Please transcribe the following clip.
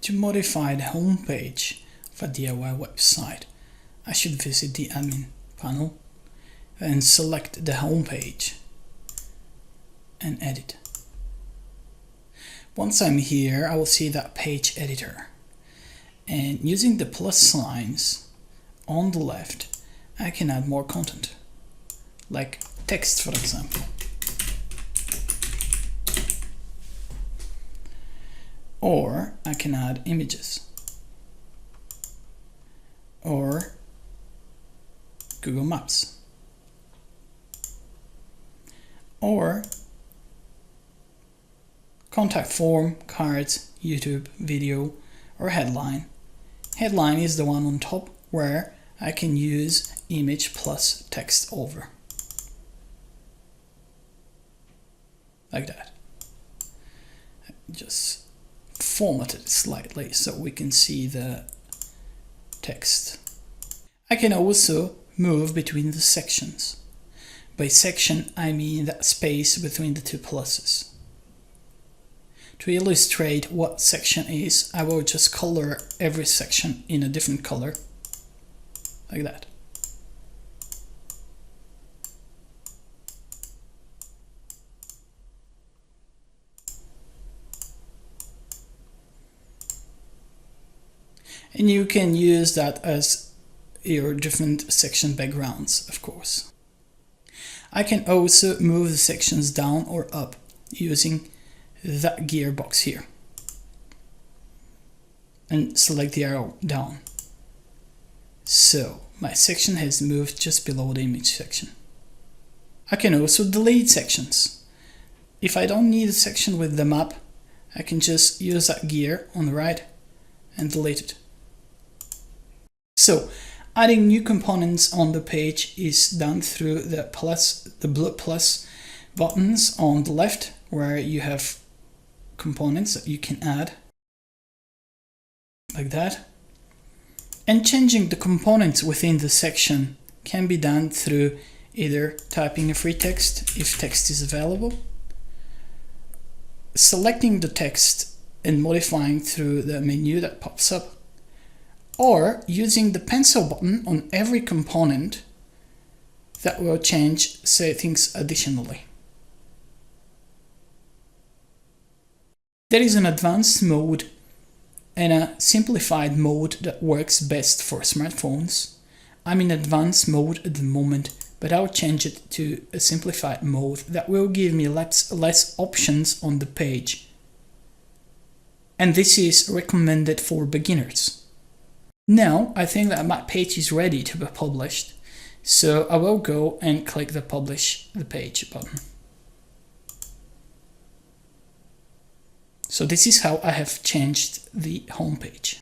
To modify the home page of a DIY website, I should visit the admin panel and select the home page and edit. Once I'm here, I will see that page editor, and using the plus signs on the left, I can add more content, like text, for example. Or I can add images, or Google Maps, or contact form, cards, YouTube, video, or headline. Headline is the one on top where I can use image plus text over. Like that. Just format it slightly so we can see the text. I can also move between the sections. By section, I mean that space between the two pluses. To illustrate what section is, I will just color every section in a different color, like that. And you can use that as your different section backgrounds, of course. I can also move the sections down or up using that gearbox here and select the arrow down. So my section has moved just below the image section. I can also delete sections. If I don't need a section with the map, I can just use that gear on the right and delete it. So adding new components on the page is done through the blue plus buttons on the left, where you have components that you can add, like that. And changing the components within the section can be done through either typing a free text if text is available, selecting the text and modifying through the menu that pops up, or using the pencil button on every component that will change settings additionally. There is an advanced mode and a simplified mode that works best for smartphones. I'm in advanced mode at the moment, but I'll change it to a simplified mode that will give me less options on the page. And this is recommended for beginners. Now I think that my page is ready to be published, so I will go and click the Publish the Page button. So this is how I have changed the home page.